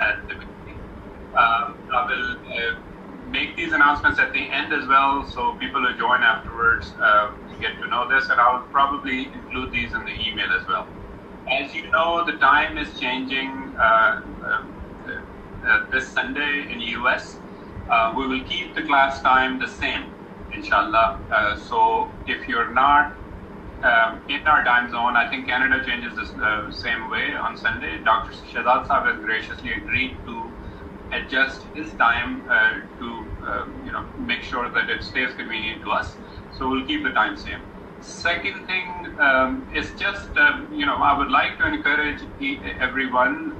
at the beginning. I will make these announcements at the end as well, so people who join afterwards get to know this, and I'll probably include these in the email as well. As you know, the time is changing this Sunday in US. We will keep the class time the same, inshallah. So if you're not in our time zone, I think Canada changes the same way on Sunday. Dr. Shehzad Sahib has graciously agreed to adjust his time to make sure that it stays convenient to us. So we'll keep the time same. Second thing is just, I would like to encourage everyone,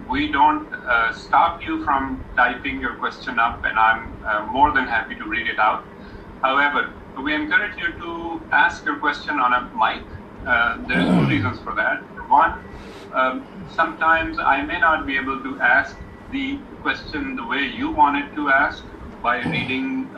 we don't stop you from typing your question up, and I'm more than happy to read it out. However, we encourage you to ask your question on a mic. There are two reasons for that. One, sometimes I may not be able to ask the question the way you wanted to ask by reading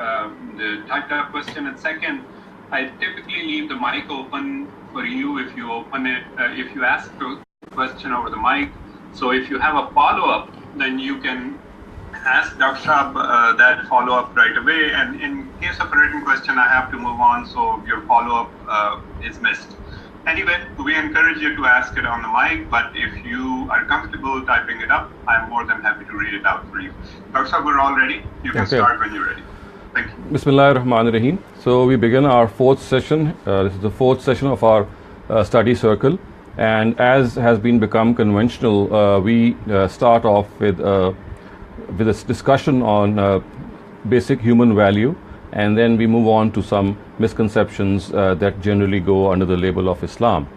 the typed up question. And second, I typically leave the mic open for you if you open it, if you ask the question over the mic. So if you have a follow-up, then you can ask Dr. Shahab that follow-up right away. And in case of a written question, I have to move on, so your follow-up is missed. Anyway, we encourage you to ask it on the mic, but if you are comfortable typing it up, I'm more than happy to read it out for you. Dr. Shahab, we're all ready. You can start when you're ready. Thank you. Bismillahir Rahmanir Rahim. So we begin our fourth session. This is the fourth session of our study circle. And as has become conventional, we start off with a discussion on basic human value, and then we move on to some misconceptions that generally go under the label of Islam.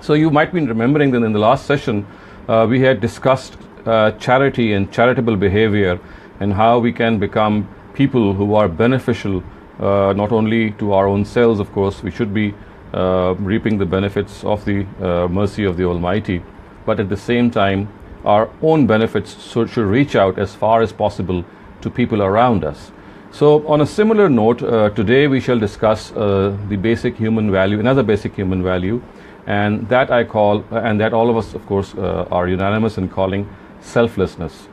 So you might be remembering that in the last session, we had discussed charity and charitable behavior and how we can become people who are beneficial not only to our own selves, of course, we should be reaping the benefits of the mercy of the Almighty, but at the same time, our own benefits should reach out as far as possible to people around us. So on a similar note, today we shall discuss the basic human value, another basic human value, and that I call, and that all of us, of course, are unanimous in calling selflessness.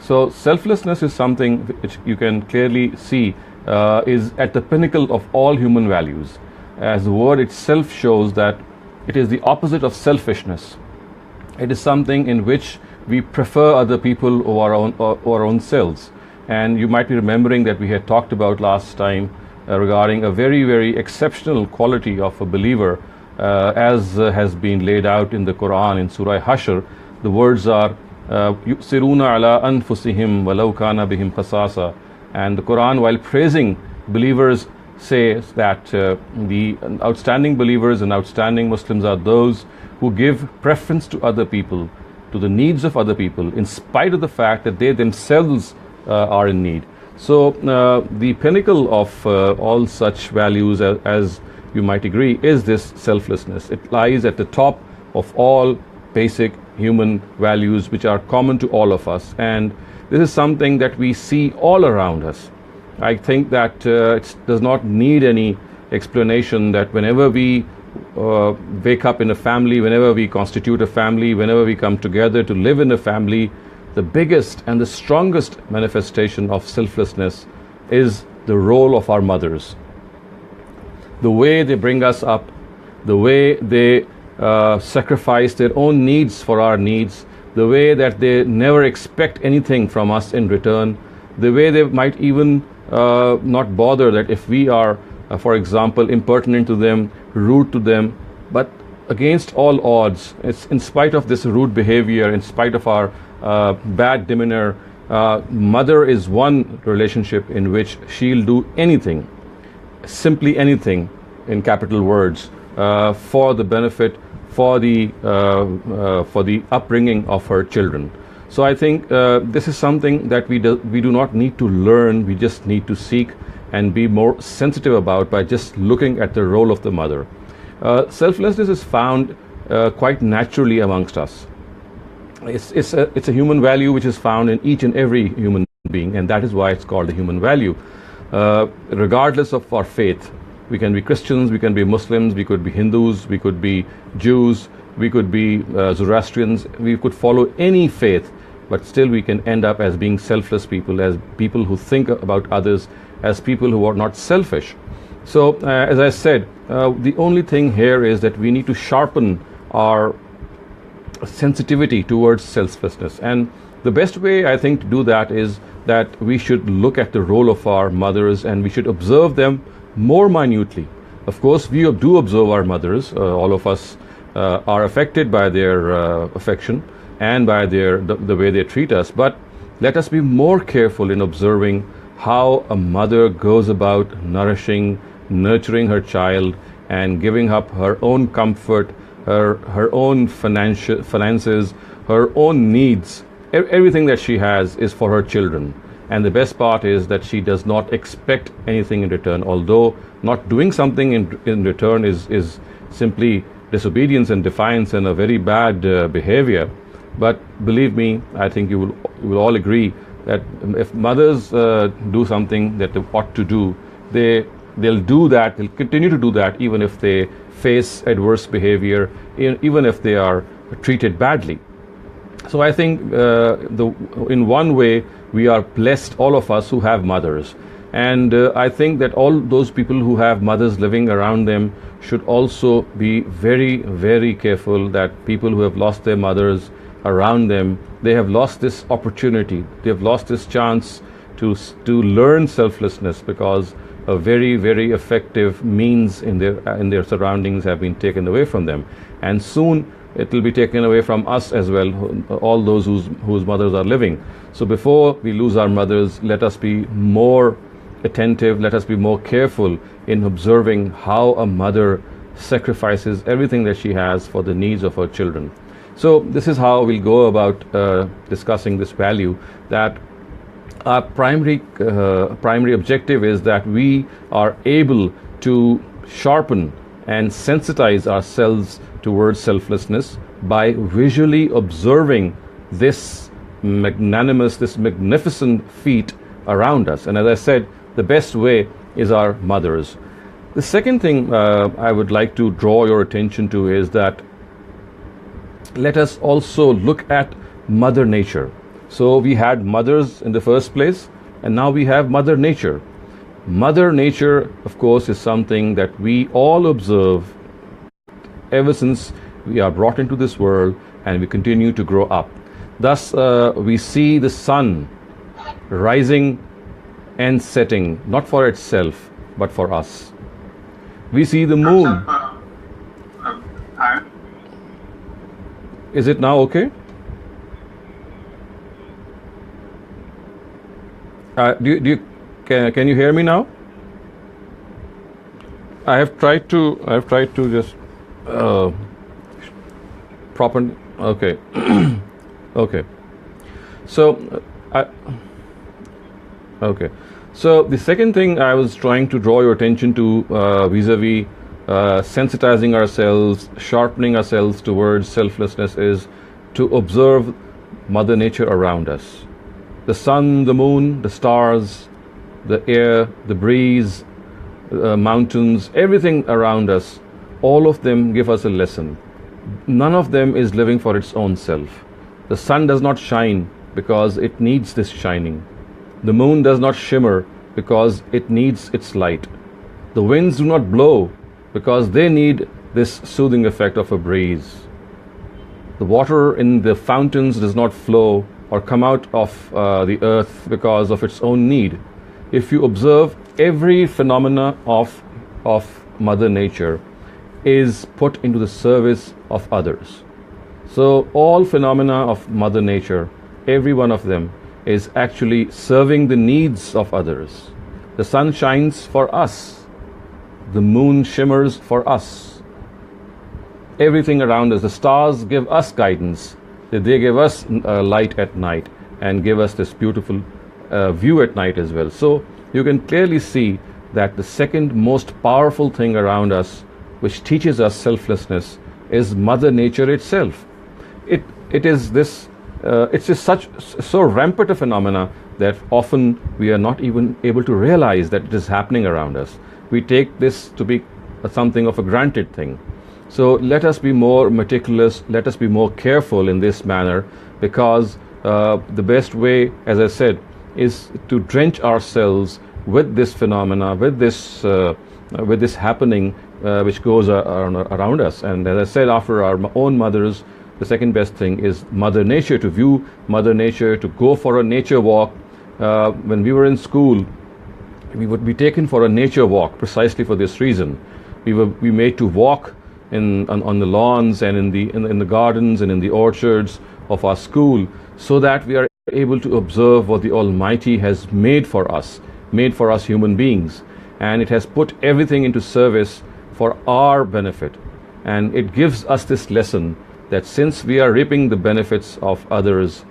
So selflessness is something which you can clearly see is at the pinnacle of all human values, as the word itself shows that it is the opposite of selfishness. It is something in which we prefer other people over our own selves. And you might be remembering that we had talked about last time regarding a very, very exceptional quality of a believer as has been laid out in the Quran in Surah Hashr. The words are يُؤْثِرُونَ عَلَىٰ أَنفُسِهِمْ وَلَوْ كَانَ بِهِمْ خَصَاصَةٌ. And the Quran, while praising believers, says that the outstanding believers and outstanding Muslims are those who give preference to other people, to the needs of other people, in spite of the fact that they themselves are in need. So the pinnacle of all such values, as you might agree, is this selflessness. It lies at the top of all basic human values which are common to all of us, and this is something that we see all around us. I think that it does not need any explanation that whenever we wake up in a family, whenever we constitute a family, whenever we come together to live in a family, the biggest and the strongest manifestation of selflessness is the role of our mothers. The way they bring us up, the way they sacrifice their own needs for our needs, the way that they never expect anything from us in return, the way they might even not bother that if we are, for example, impertinent to them, rude to them, but against all odds, it's in spite of this rude behavior, in spite of our bad demeanor, mother is one relationship in which she'll do anything, simply anything, in capital words, for the benefit, for the upbringing of her children. So I think this is something that we do not need to learn, we just need to seek and be more sensitive about by just looking at the role of the mother. Selflessness is found quite naturally amongst us. It's a human value which is found in each and every human being, and that is why it's called a human value. Regardless of our faith, we can be Christians, we can be Muslims, we could be Hindus, we could be Jews, we could be Zoroastrians, we could follow any faith, but still we can end up as being selfless people, as people who think about others, as people who are not selfish. So, as I said, the only thing here is that we need to sharpen our sensitivity towards selflessness. And the best way, I think, to do that is that we should look at the role of our mothers and we should observe them more minutely. Of course, we do observe our mothers. All of us are affected by their affection and by the way they treat us. But let us be more careful in observing how a mother goes about nourishing, nurturing her child and giving up her own comfort, her own finances, her own needs. Everything that she has is for her children. And the best part is that she does not expect anything in return, although not doing something in return is simply disobedience and defiance and a very bad behavior. But believe me, I think you will all agree that if mothers do something that they ought to do, they'll do that, they'll continue to do that even if they face adverse behavior, even if they are treated badly. So I think in one way we are blessed, all of us who have mothers. And I think that all those people who have mothers living around them should also be very, very careful that people who have lost their mothers around them, they have lost this opportunity, they have lost this chance to learn selflessness, because a very, very effective means in their surroundings have been taken away from them. And soon it will be taken away from us as well, all those whose mothers are living. So before we lose our mothers, let us be more attentive, let us be more careful in observing how a mother sacrifices everything that she has for the needs of her children. So this is how we'll go about discussing this value, that our primary objective is that we are able to sharpen and sensitize ourselves towards selflessness by visually observing this magnanimous, this magnificent feat around us. And as I said, the best way is our mothers. The second thing I would like to draw your attention to is that let us also look at Mother Nature. So we had mothers in the first place, and now we have Mother Nature. Mother Nature, of course, is something that we all observe ever since we are brought into this world and we continue to grow up. Thus, we see the sun rising and setting, not for itself, but for us. We see the moon. Is it now okay? Can you hear me now? I have tried to just proper. Okay. Okay. So okay. So the second thing I was trying to draw your attention to vis-a-vis sensitizing ourselves, sharpening ourselves towards selflessness, is to observe Mother Nature around us. The sun, the moon, the stars, the air, the breeze, mountains, everything around us, all of them give us a lesson. None of them is living for its own self. The sun does not shine because it needs this shining. The moon does not shimmer because it needs its light. The winds do not blow because they need this soothing effect of a breeze. The water in the fountains does not flow or come out of the earth because of its own need. If you observe, every phenomena of Mother Nature is put into the service of others. So all phenomena of Mother Nature, every one of them, is actually serving the needs of others. The sun shines for us. The moon shimmers for us. Everything around us, the stars give us guidance. They give us light at night and give us this beautiful view at night as well. So you can clearly see that the second most powerful thing around us, which teaches us selflessness, is Mother Nature itself. It is this. It's just so rampant a phenomena that often we are not even able to realize that it is happening around us. We take this to be something of a granted thing. So let us be more meticulous, let us be more careful in this manner, because the best way, as I said, is to drench ourselves with this phenomena, with this happening which goes around us. And as I said, after our own mothers, the second best thing is Mother Nature, to view Mother Nature, to go for a nature walk. When we were in school, we would be taken for a nature walk precisely for this reason. We made to walk on the lawns and in the gardens and in the orchards of our school, so that we are able to observe what the Almighty has made for us human beings, and it has put everything into service for our benefit. And it gives us this lesson that since we are reaping the benefits of others,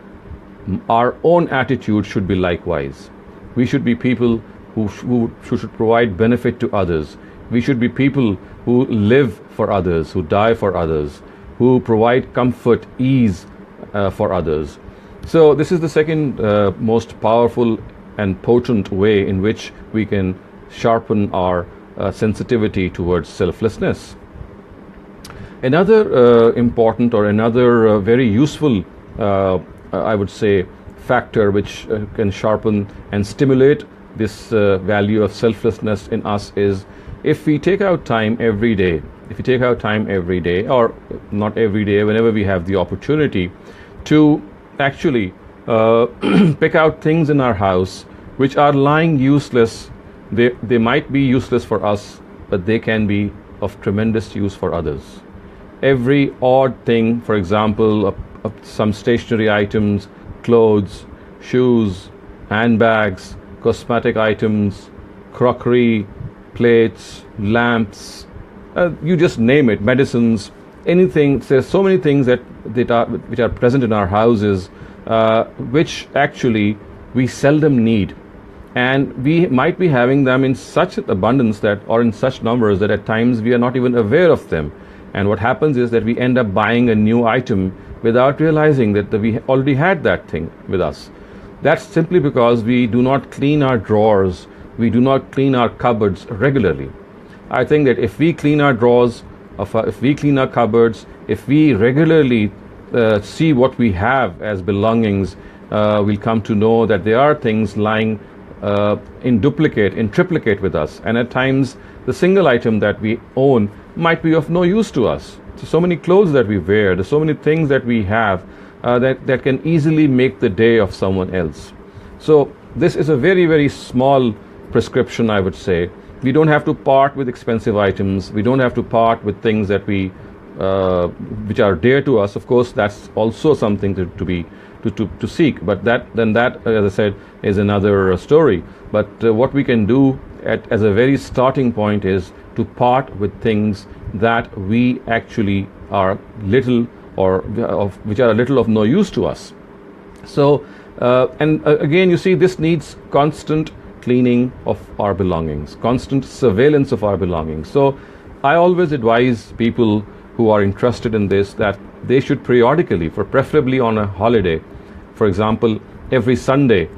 our own attitude should be likewise. We should be people who should provide benefit to others. We should be people who live for others, who die for others, who provide comfort, ease for others. So this is the second most powerful and potent way in which we can sharpen our sensitivity towards selflessness. Another important or another very useful, I would say, factor which can sharpen and stimulate this value of selflessness in us is if we take out time every day, or not every day, whenever we have the opportunity to actually pick out things in our house which are lying useless. They might be useless for us, but they can be of tremendous use for others. Every odd thing, for example, some stationery items, clothes, shoes, handbags, cosmetic items, crockery, plates, lamps, you just name it, medicines, anything. There's so many things which are present in our houses, which actually we seldom need, and we might be having them in such abundance or in such numbers that at times we are not even aware of them. And what happens is that we end up buying a new item without realizing that we already had that thing with us. That's simply because we do not clean our drawers, we do not clean our cupboards regularly. I think that if we clean our drawers, if we clean our cupboards, if we regularly see what we have as belongings, we'll come to know that there are things lying in triplicate with us. And at times, the single item that we own might be of no use to us. So many clothes that we wear, there's so many things that we have that can easily make the day of someone else. So this is a very, very small prescription, I would say. We don't have to part with expensive items. We don't have to part with things that which are dear to us. Of course, that's also something to seek. But that, as I said, is another story. But what we can do as a very starting point is to part with things that we actually are little which are a little of no use to us. So, again, you see, this needs constant cleaning of our belongings, constant surveillance of our belongings. So I always advise people who are interested in this that they should periodically, preferably on a holiday, for example, every Sunday,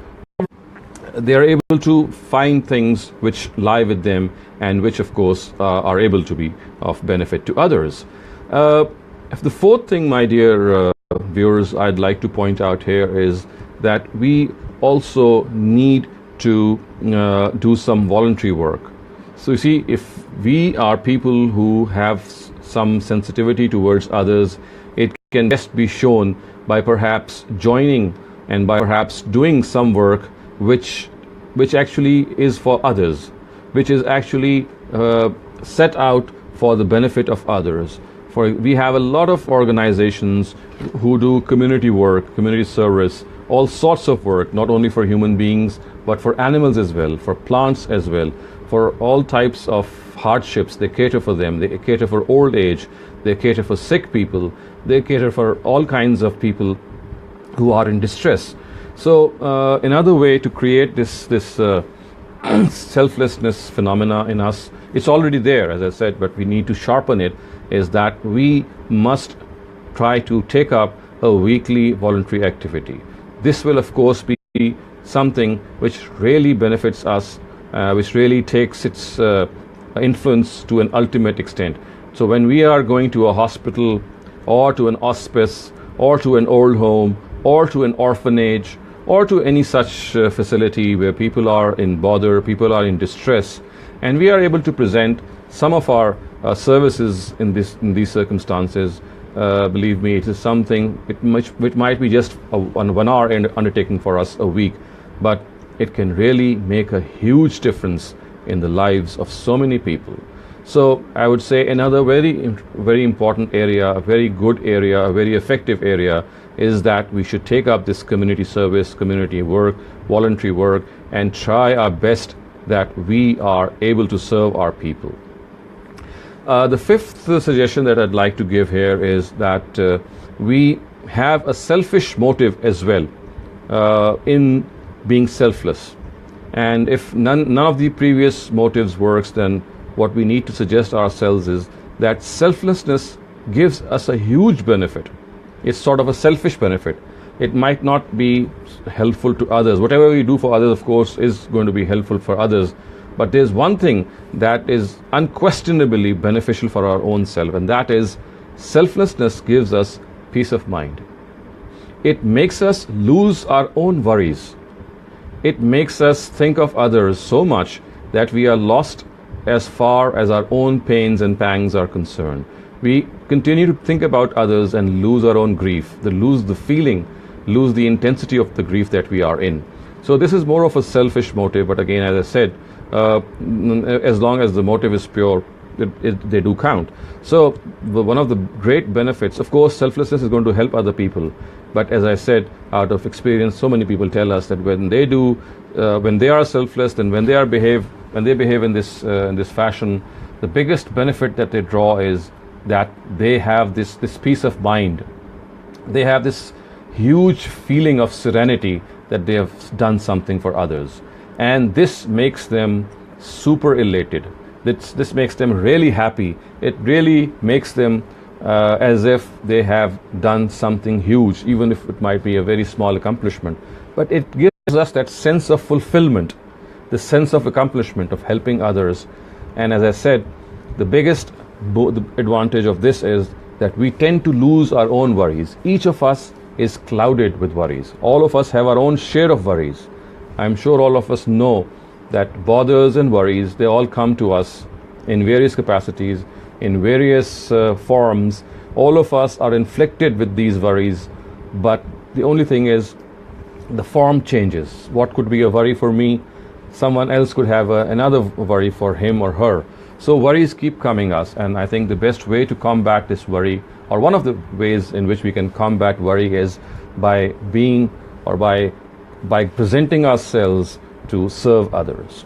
they are able to find things which lie with them and which, of course, are able to be of benefit to others. The fourth thing, my dear viewers, I'd like to point out here is that we also need to do some voluntary work. So you see, if we are people who have some sensitivity towards others, it can best be shown by perhaps joining and by perhaps doing some work which actually is for others, which is actually set out for the benefit of others. For we have a lot of organizations who do community work, community service, all sorts of work, not only for human beings, but for animals as well, for plants as well, for all types of hardships. They cater for them. They cater for old age. They cater for sick people. They cater for all kinds of people who are in distress. So another way to create this selflessness phenomena in us, it's already there, as I said, but we need to sharpen it, is that we must try to take up a weekly voluntary activity. This will, of course, be something which really benefits us, which really takes its influence to an ultimate extent. So when we are going to a hospital or to an hospice or to an old home or to an orphanage, or to any such facility where people are in bother, people are in distress, and we are able to present some of our services in these circumstances, believe me, it is something which might be just a 1 hour undertaking for us a week, but it can really make a huge difference in the lives of so many people. So I would say another very important area, a very good area, a very effective area is that we should take up this community service, community work, voluntary work, and try our best that we are able to serve our people. The fifth suggestion that I'd like to give here is that we have a selfish motive as well in being selfless. And if none of the previous motives works, then what we need to suggest ourselves is that selflessness gives us a huge benefit. It's sort of a selfish benefit. It might not be helpful to others. Whatever we do for others, of course, is going to be helpful for others. But there's one thing that is unquestionably beneficial for our own self, and that is selflessness gives us peace of mind. It makes us lose our own worries. It makes us think of others so much that we are lost as far as our own pains and pangs are concerned. We continue to think about others and lose our own grief, lose the feeling, lose the intensity of the grief that we are in. So this is more of a selfish motive, but again, as I said, as long as the motive is pure, they do count. So one of the great benefits, of course, selflessness is going to help other people. But as I said, out of experience, so many people tell us that when they are selfless, and when they behave in this fashion, the biggest benefit that they draw is that they have this peace of mind. They have this huge feeling of serenity that they have done something for others, and this makes them super elated. This makes them really happy. It really makes them as if they have done something huge, even if it might be a very small accomplishment. But it gives us that sense of fulfillment, the sense of accomplishment, of helping others. And as I said, the biggest advantage of this is that we tend to lose our own worries. Each of us is clouded with worries. All of us have our own share of worries. I'm sure all of us know that bothers and worries, they all come to us in various capacities, in various forms. All of us are inflicted with these worries, but the only thing is the form changes. What could be a worry for me, someone else could have another worry for him or her. So worries keep coming us, and I think the best way to combat this worry, or one of the ways in which we can combat worry, is by being, or by presenting ourselves to serve others.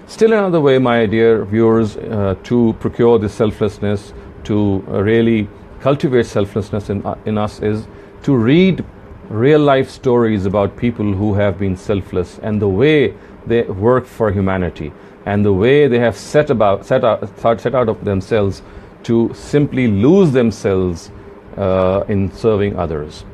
Still another way, my dear viewers, to procure this selflessness, to really cultivate selflessness in us, is to read real life stories about people who have been selfless and the way they work for humanity, and the way they have set out of themselves to simply lose themselves in serving others.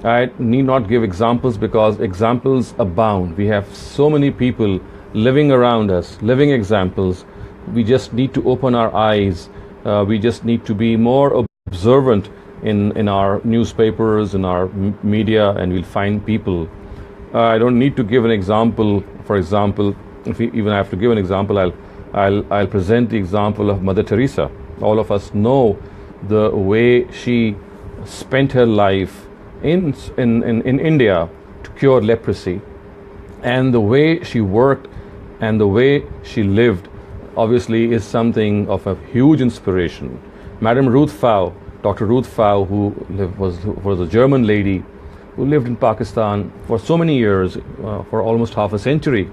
I need not give examples because examples abound. We have so many people living around us, living examples. We just need to open our eyes. We just need to be more observant in our newspapers, in our media, and we'll find people. I don't need to give an example. For example, if even I have to give an example, I'll present the example of Mother Teresa. All of us know the way she spent her life in India to cure leprosy, and the way she worked and the way she lived obviously is something of a huge inspiration. Madame Ruth Fau, Dr. Ruth Fau, who was a German lady who lived in Pakistan for so many years, for almost half a century.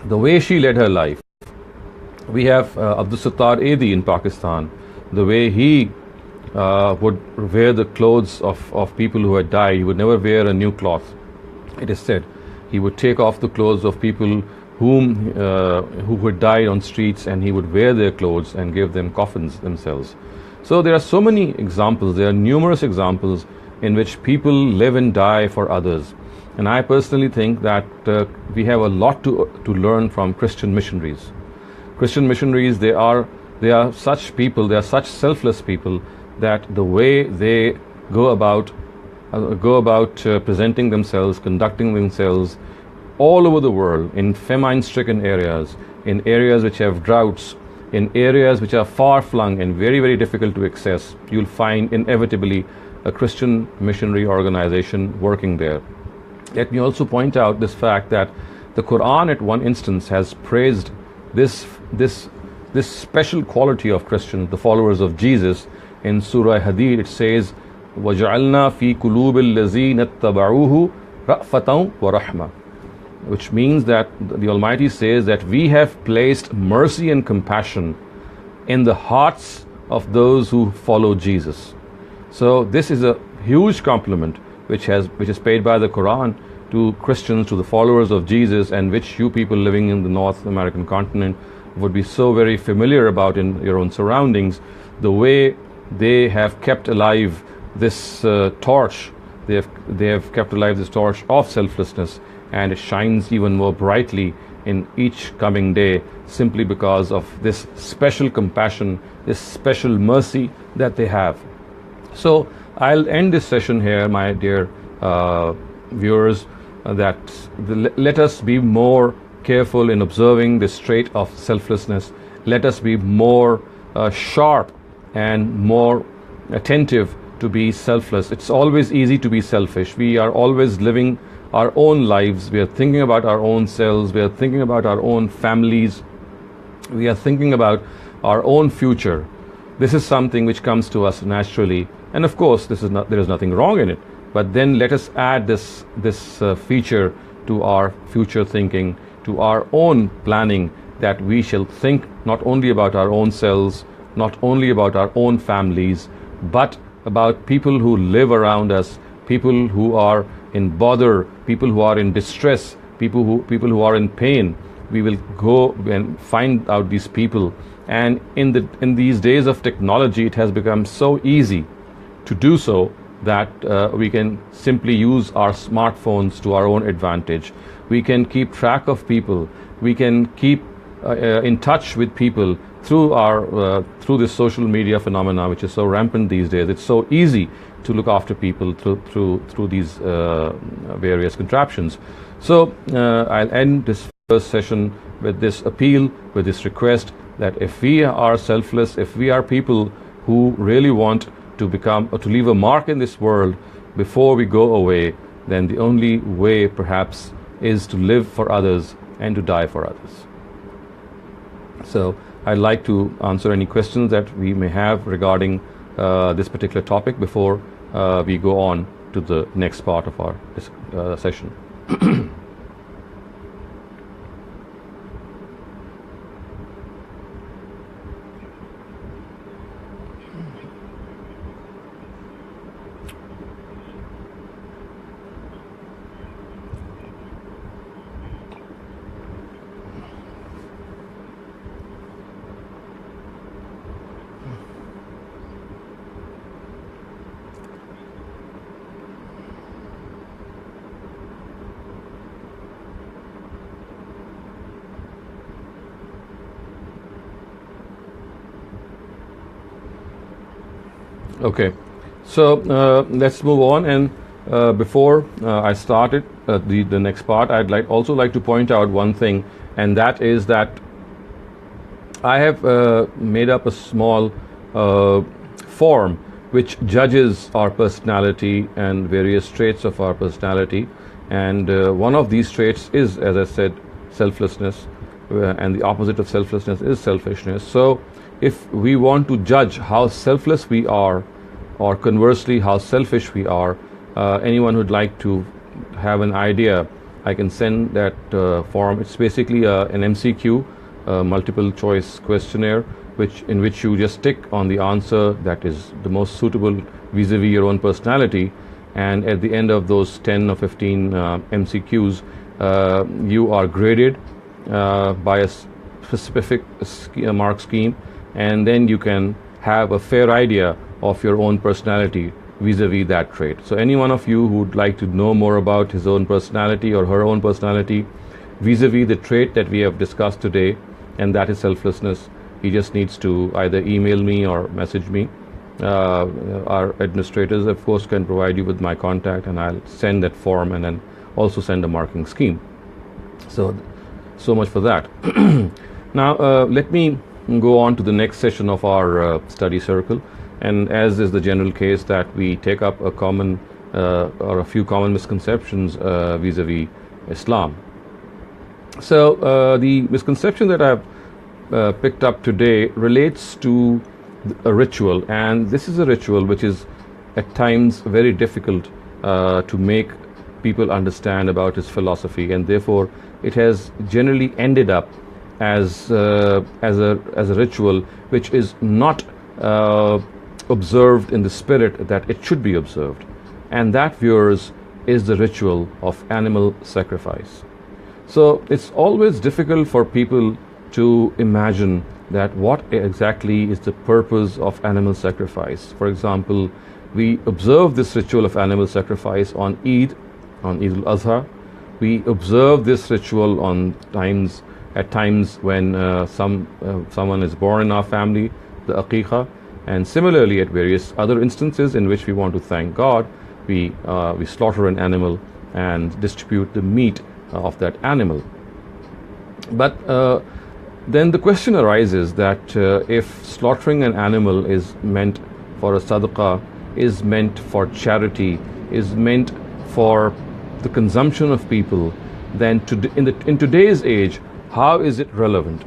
The way she led her life. We have Abdul Sattar Edi in Pakistan, the way he would wear the clothes of people who had died. He would never wear a new cloth. It is said he would take off the clothes of people who had died on streets, and he would wear their clothes and give them coffins themselves. So there are so many examples, there are numerous examples in which people live and die for others. And I personally think that we have a lot to learn from Christian missionaries. Christian missionaries, they are such people, they are such selfless people that the way they go about presenting themselves, conducting themselves all over the world in famine-stricken areas, in areas which have droughts, in areas which are far-flung and very, very difficult to access, you'll find inevitably a Christian missionary organization working there. Let me also point out this fact that the Quran at one instance has praised this special quality of Christians, the followers of Jesus. In Surah Hadid it says, وَجَعَلْنَا فِي قُلُوبِ الَّذِينَ اتَّبَعُوهُ رَأْفَةً وَرَحْمَةً, which means that the Almighty says that we have placed mercy and compassion in the hearts of those who follow Jesus. So this is a huge compliment which is paid by the Quran to Christians, to the followers of Jesus, and which you people living in the North American continent would be so very familiar about in your own surroundings, the way they have kept alive this torch. They have kept alive this torch of selflessness, and it shines even more brightly in each coming day simply because of this special compassion, this special mercy that they have. So I'll end this session here, my dear viewers, that let us be more careful in observing this trait of selflessness. Let us be more sharp and more attentive to be selfless. It's always easy to be selfish. We are always living our own lives. We are thinking about our own selves. We are thinking about our own families. We are thinking about our own future. This is something which comes to us naturally, and of course there is nothing wrong in it. But then let us add this feature to our future thinking, to our own planning, that we shall think not only about our own selves, not only about our own families, but about people who live around us, people who are in bother, people who are in distress, people who are in pain. We will go and find out these people. And in these days of technology, it has become so easy to do so that we can simply use our smartphones to our own advantage. We can keep track of people. We can keep in touch with people through this social media phenomena, which is so rampant these days. It's so easy to look after people through these various contraptions. So I'll end this first session with this appeal, with this request, that if we are selfless, if we are people who really want to become or to leave a mark in this world before we go away, then the only way perhaps is to live for others and to die for others. So I'd like to answer any questions that we may have regarding this particular topic before we go on to the next part of our session. Okay, so let's move on, and before I start the next part, I'd also like to point out one thing, and that is that I have made up a small form which judges our personality and various traits of our personality, and one of these traits is, as I said, selflessness, and the opposite of selflessness is selfishness. So if we want to judge how selfless we are, or conversely how selfish we are, anyone who'd like to have an idea, I can send that form. It's basically an MCQ, multiple choice questionnaire, in which you just tick on the answer that is the most suitable vis-a-vis your own personality, and at the end of those 10 or 15 MCQs, you are graded by a specific mark scheme, and then you can have a fair idea of your own personality vis-a-vis that trait. So any one of you who would like to know more about his own personality or her own personality vis-a-vis the trait that we have discussed today, and that is selflessness, he just needs to either email me or message me, Our administrators, of course, can provide you with my contact, and I'll send that form and then also send a marking scheme. So much for that. Now, let me go on to the next session of our study circle. And as is the general case, that we take up a common or a few common misconceptions vis-a-vis Islam. So the misconception that I've picked up today relates to a ritual, and this is a ritual which is at times very difficult to make people understand about its philosophy, and therefore it has generally ended up as a ritual which is not observed in the spirit that it should be observed, and that, viewers, is the ritual of animal sacrifice. So it's always difficult for people to imagine that what exactly is the purpose of animal sacrifice. For example, we observe this ritual of animal sacrifice on Eid al-Adha. We observe this ritual at times when someone is born in our family, the aqiqah, and similarly at various other instances in which we want to thank God, we slaughter an animal and distribute the meat of that animal. But then the question arises that if slaughtering an animal is meant for a sadaqah, is meant for charity, is meant for the consumption of people, then in today's age, how is it relevant?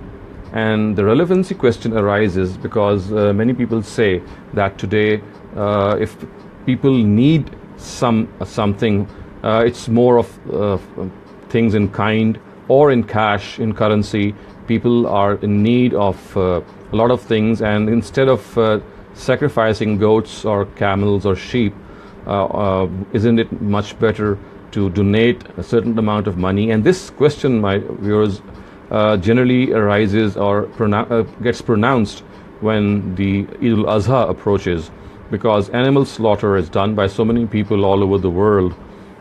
And the relevancy question arises because many people say that today, if people need something, it's more of things in kind or in cash, in currency. People are in need of a lot of things, and instead of sacrificing goats or camels or sheep, isn't it much better to donate a certain amount of money? And this question, my viewers, generally arises or gets pronounced when the Eid al-Adha approaches, because animal slaughter is done by so many people all over the world,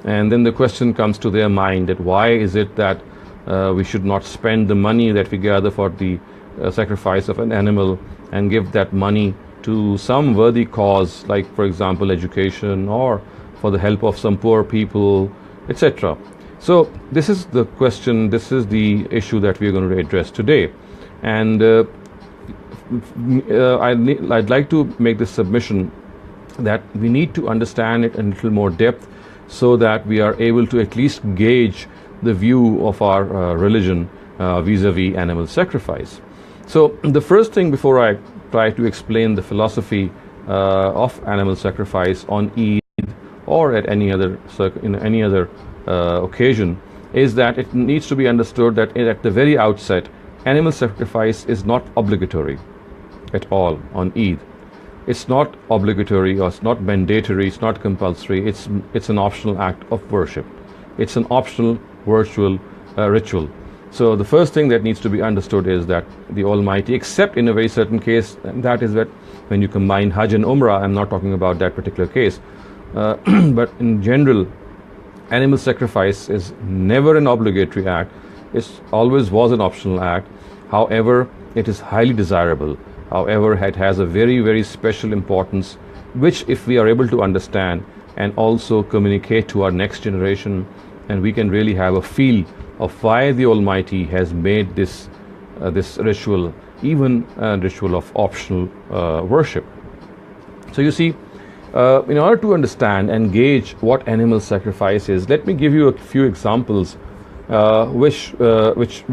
and then the question comes to their mind that why is it that we should not spend the money that we gather for the sacrifice of an animal and give that money to some worthy cause, like, for example, education, or for the help of some poor people, etc. So this is the question, this is the issue that we are going to address today. And I'd like to make this submission that we need to understand it in a little more depth, so that we are able to at least gauge the view of our religion vis-a-vis animal sacrifice. So the first thing, before I try to explain the philosophy of animal sacrifice on Eid or at any other occasion, is that it needs to be understood that at the very outset, animal sacrifice is not obligatory at all on Eid. It's not obligatory, or it's not mandatory, it's not compulsory, it's an optional act of worship. It's an optional virtual ritual. So the first thing that needs to be understood is that the Almighty, except in a very certain case, and that is that when you combine Hajj and Umrah, I'm not talking about that particular case, but in general, animal sacrifice is never an obligatory act. It always was an optional act. However, it is highly desirable. However, it has a very, very special importance, which if we are able to understand and also communicate to our next generation, and we can really have a feel of why the Almighty has made this ritual even a ritual of optional worship. So you see, in order to understand and gauge what animal sacrifice is, let me give you a few examples which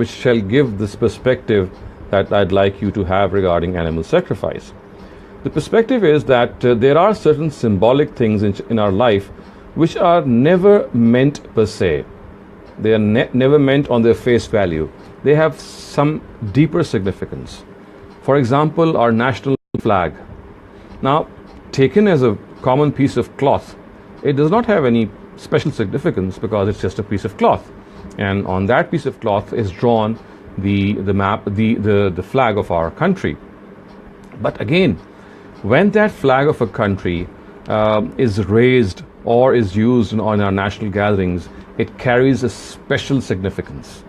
shall give this perspective that I'd like you to have regarding animal sacrifice. The perspective is that there are certain symbolic things in our life which are never meant per se. They are never meant on their face value. They have some deeper significance. For example, our national flag. Now, taken as a common piece of cloth, it does not have any special significance because it's just a piece of cloth. And on that piece of cloth is drawn the flag of our country. But again, when that flag of a country is raised or is used on our national gatherings, it carries a special significance.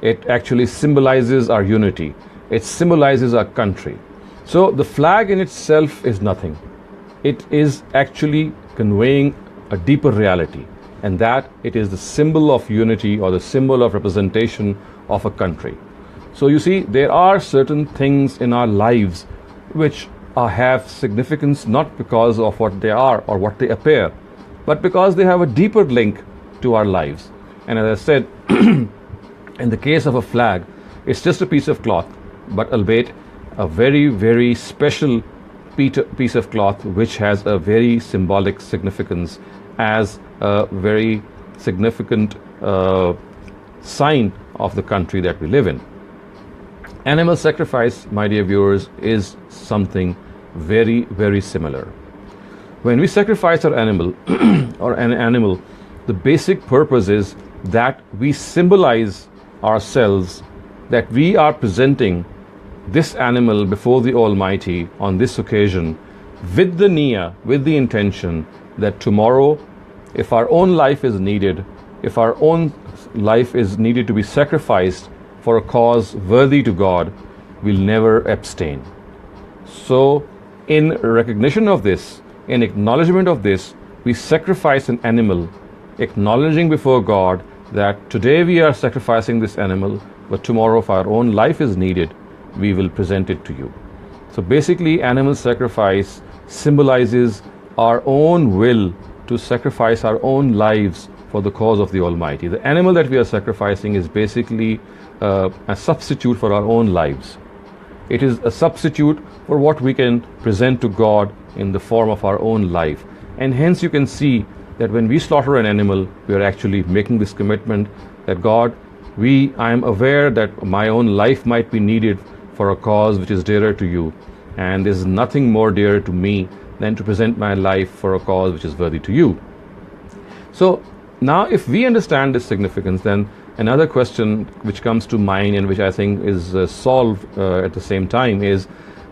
It actually symbolizes our unity. It symbolizes our country. So the flag in itself is nothing. it is actually conveying a deeper reality, and that it is the symbol of unity or the symbol of representation of a country. So you see, there are certain things in our lives which have significance not because of what they are or what they appear, but because they have a deeper link to our lives. And as I said, in the case of a flag, it's just a piece of cloth, but albeit a very, very special piece of cloth which has a very symbolic significance as a very significant sign of the country that we live in. Animal sacrifice, my dear viewers, is something very, very similar. When we sacrifice our animal or an animal, the basic purpose is that we symbolize ourselves, that we are presenting this animal before the Almighty on this occasion with the niyyah, with the intention that tomorrow, if our own life is needed, if our own life is needed to be sacrificed for a cause worthy to God, we'll never abstain. So, in recognition of this, in acknowledgement of this, we sacrifice an animal, acknowledging before God that today we are sacrificing this animal, but tomorrow, if our own life is needed, we will present it to you. So basically, animal sacrifice symbolizes our own will to sacrifice our own lives for the cause of the Almighty. The animal that we are sacrificing is basically a substitute for our own lives. It is a substitute for what we can present to God in the form of our own life. And hence you can see that when we slaughter an animal, we are actually making this commitment that God, I am aware that my own life might be needed for a cause which is dearer to you, and there is nothing more dear to me than to present my life for a cause which is worthy to you. So now if we understand this significance, then another question which comes to mind and which I think is solved at the same time is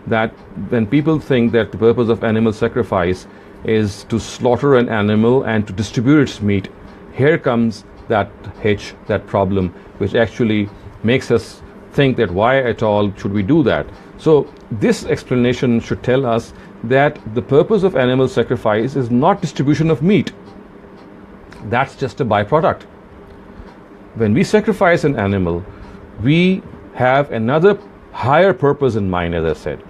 that when people think that the purpose of animal sacrifice is to slaughter an animal and to distribute its meat, here comes that hitch, that problem, which actually makes us think that why at all should we do that? So this explanation should tell us that the purpose of animal sacrifice is not distribution of meat. That's just a byproduct. When we sacrifice an animal, we have another higher purpose in mind, as I said.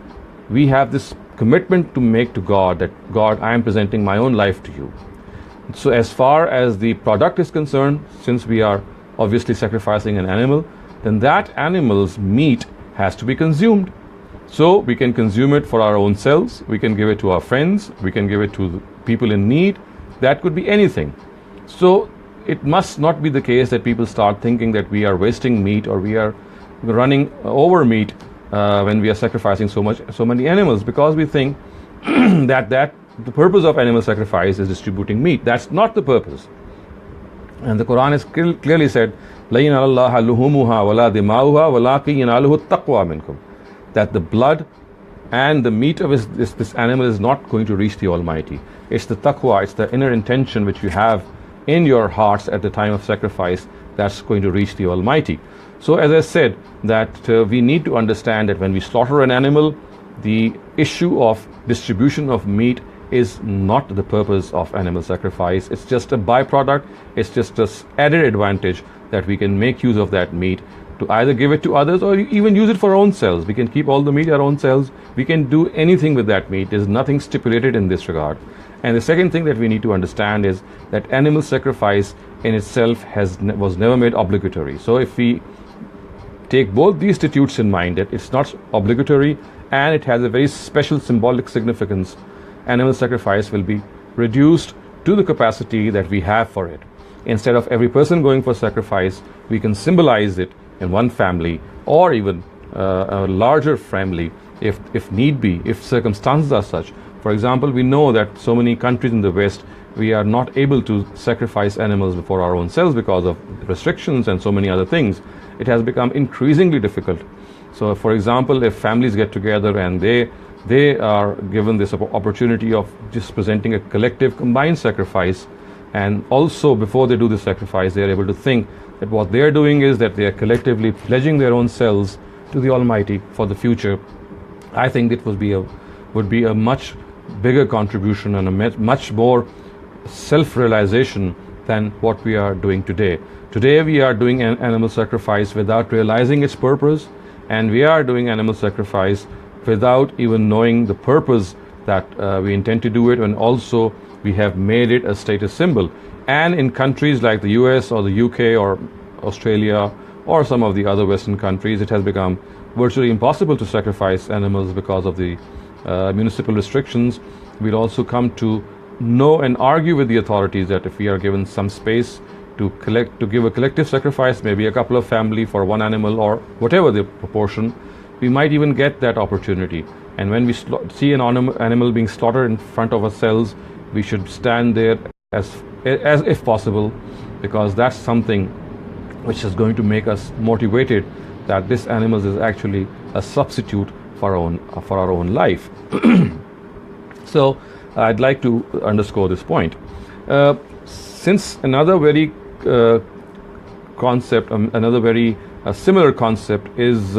We have this commitment to make to God that, God, I am presenting my own life to you. So as far as the product is concerned, since we are obviously sacrificing an animal, then that animal's meat has to be consumed. So we can consume it for our own selves, we can give it to our friends, we can give it to people in need. That could be anything. So it must not be the case that people start thinking that we are wasting meat or we are running over meat when we are sacrificing so many animals, because we think that the purpose of animal sacrifice is distributing meat. That's not the purpose. And the Quran has clearly said, لَن يَنَالَ اللَّهَ لُحُومُهَا وَلَا دِمَاؤُهَا وَلَكِنْ يَنَالُهُ التَّقْوَى مِنْكُمْ. That the blood and the meat of this animal is not going to reach the Almighty. It's the taqwa, it's the inner intention which you have in your hearts at the time of sacrifice that's going to reach the Almighty. So as I said, that we need to understand that when we slaughter an animal, the issue of distribution of meat is not the purpose of animal sacrifice. It's just a byproduct. It's just an added advantage that we can make use of that meat to either give it to others or even use it for our own selves. We can keep all the meat our own selves. We can do anything with that meat. There's nothing stipulated in this regard. And the second thing that we need to understand is that animal sacrifice in itself was never made obligatory. So if we take both these statutes in mind, that it's not obligatory and it has a very special symbolic significance, animal sacrifice will be reduced to the capacity that we have for it. Instead of every person going for sacrifice, we can symbolize it in one family or even a larger family if need be, if circumstances are such. For example, we know that so many countries in the West, we are not able to sacrifice animals before our own selves because of restrictions and so many other things. It has become increasingly difficult. So for example, if families get together and they are given this opportunity of just presenting a collective combined sacrifice, and also before they do the sacrifice, they are able to think that what they are doing is that they are collectively pledging their own selves to the Almighty for the future. I think it would be a much bigger contribution and a much more self-realization than what we are doing today. Today we are doing an animal sacrifice without realizing its purpose, and we are doing animal sacrifice without even knowing the purpose that we intend to do it, and also we have made it a status symbol. And in countries like the US or the UK or Australia or some of the other Western countries, it has become virtually impossible to sacrifice animals because of the municipal restrictions. We'll also come to know and argue with the authorities that if we are given some space to give a collective sacrifice, maybe a couple of family for one animal or whatever the proportion, we might even get that opportunity. And when we see an animal being slaughtered in front of ourselves, we should stand there as if possible, because that's something which is going to make us motivated that this animal is actually a substitute for our own life. So I'd like to underscore this point. Since another very concept, another very similar concept is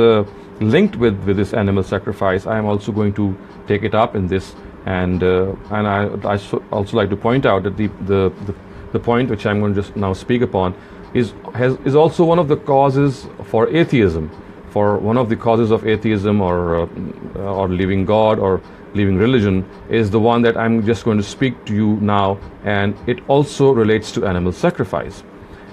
linked with this animal sacrifice, I am also going to take it up in this, and I also like to point out that the point which I'm going to just now speak upon is also one of the causes for atheism. For one of the causes of atheism or leaving God or leaving religion is the one that I'm just going to speak to you now, and it also relates to animal sacrifice.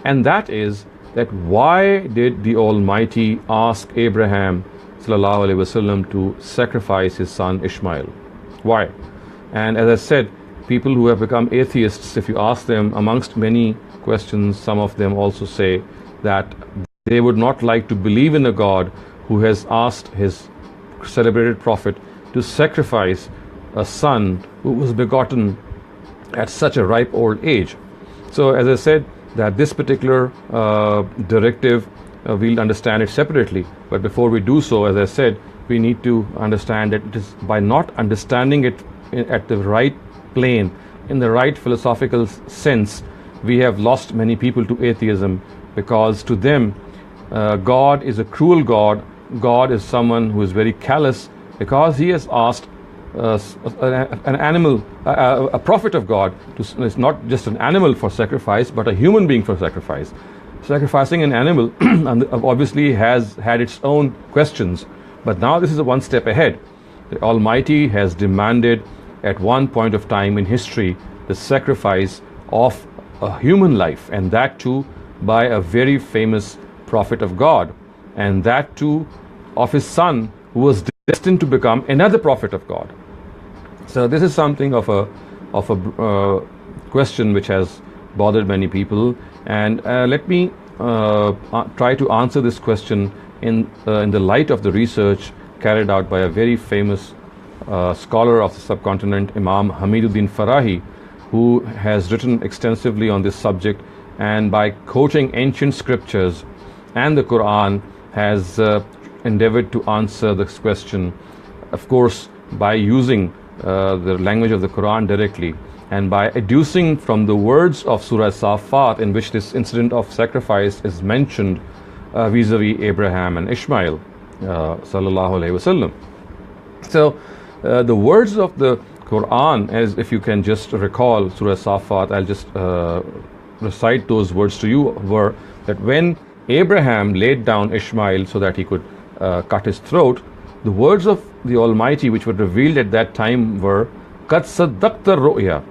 And that is that why did the Almighty ask Abraham sallallahu alaihi wasallam to sacrifice his son Ishmael? Why? And as I said, people who have become atheists, if you ask them amongst many questions, some of them also say that they would not like to believe in a God who has asked his celebrated prophet to sacrifice a son who was begotten at such a ripe old age. So as I said, that this particular directive, we'll understand it separately. But before we do so, as I said, we need to understand that it is by not understanding it at the right plane, in the right philosophical sense, we have lost many people to atheism, because to them God is a cruel God. God is someone who is very callous, because he has asked an animal, a prophet of God, it's not just an animal for sacrifice, but a human being for sacrifice. Sacrificing an animal obviously has had its own questions, but now this is one step ahead. The Almighty has demanded at one point of time in history the sacrifice of a human life, and that too by a very famous prophet of God, and that too of his son, who was destined to become another prophet of God. So this is something of a question which has bothered many people, and let me try to answer this question in the light of the research carried out by a very famous scholar of the subcontinent, Imam Hamiduddin Farahi, who has written extensively on this subject, and by quoting ancient scriptures and the Quran has endeavored to answer this question, of course by using the language of the Quran directly, and by adducing from the words of Surah Safat, in which this incident of sacrifice is mentioned vis-a-vis Abraham and Ishmael sallallahu alaihi wasallam. So the words of the Quran, as if you can just recall Surah Safat, I'll just recite those words to you, were that when Abraham laid down Ishmael so that he could cut his throat, the words of the Almighty which were revealed at that time were Qad saddaqta ru'ya,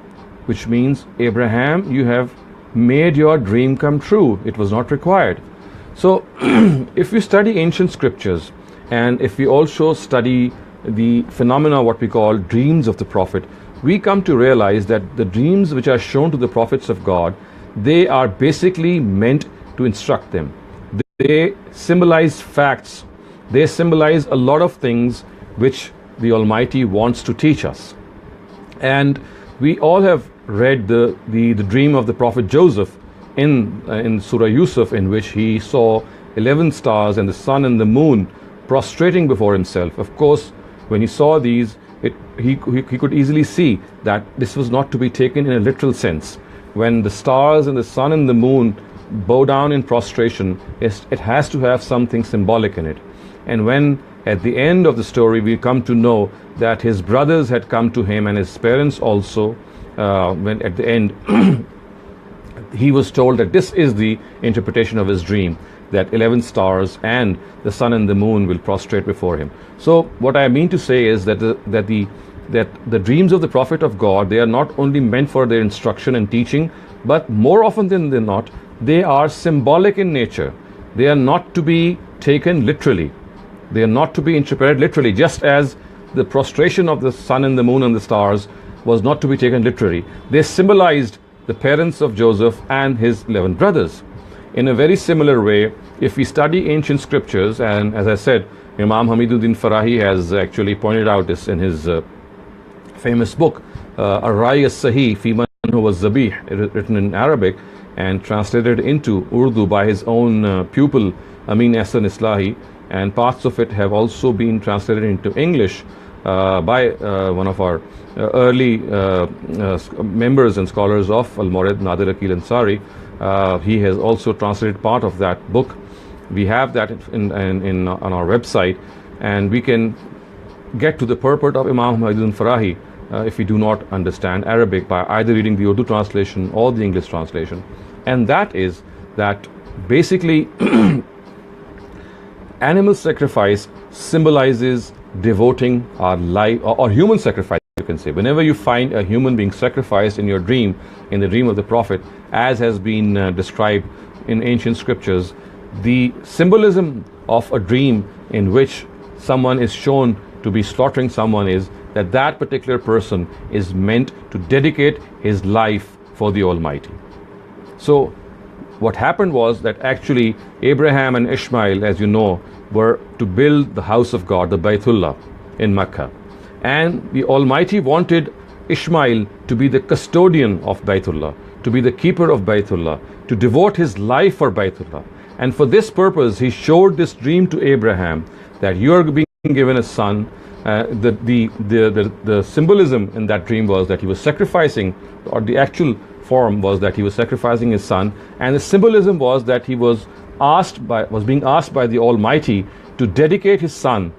which means, Abraham, you have made your dream come true. It was not required. So if we study ancient scriptures, and if we also study the phenomena what we call dreams of the prophet, we come to realize that the dreams which are shown to the prophets of God, they are basically meant to instruct them. They symbolize facts. They symbolize a lot of things which the Almighty wants to teach us. And we all have read the dream of the prophet Joseph in Surah Yusuf, in which he saw 11 stars and the sun and the moon prostrating before himself. Of course, when he saw these, he could easily see that this was not to be taken in a literal sense. When the stars and the sun and the moon bow down in prostration, it has to have something symbolic in it. And when at the end of the story we come to know that his brothers had come to him and his parents also, when at the end he was told that this is the interpretation of his dream, that 11 stars and the sun and the moon will prostrate before him. So what I mean to say is that the dreams of the Prophet of God, they are not only meant for their instruction and teaching, but more often than not, they are symbolic in nature. They are not to be taken literally. They are not to be interpreted literally, just as the prostration of the sun and the moon and the stars was not to be taken literally. They symbolized the parents of Joseph and his 11 brothers. In a very similar way, if we study ancient scriptures, and as I said, Imam Hamiduddin Farahi has actually pointed out this in his famous book, Ar-Rai as-Sahih fi Man huwa Zabih, written in Arabic and translated into Urdu by his own pupil, Amin Ahsan Islahi, and parts of it have also been translated into English by one of our early members and scholars of Al-Mawrid, Nadir Akil Ansari. He has also translated part of that book. We have that on our website, and we can get to the purport of Imam Hamiduddin Farahi if we do not understand Arabic by either reading the Urdu translation or the English translation. And that is that basically animal sacrifice symbolizes devoting our life, or human sacrifice, you can say. Whenever you find a human being sacrificed in your dream, in the dream of the Prophet, as has been described in ancient scriptures, the symbolism of a dream in which someone is shown to be slaughtering someone is that that particular person is meant to dedicate his life for the Almighty. So what happened was that actually Abraham and Ishmael, as you know, were to build the house of God, the Baytullah in Mecca. And the Almighty wanted Ishmael to be the custodian of Baytullah, to be the keeper of Baytullah, to devote his life for Baytullah. And for this purpose, he showed this dream to Abraham that you are being given a son. The symbolism in that dream was that he was sacrificing, or the actual form was that he was sacrificing his son, and the symbolism was that he was being asked by the Almighty to dedicate his son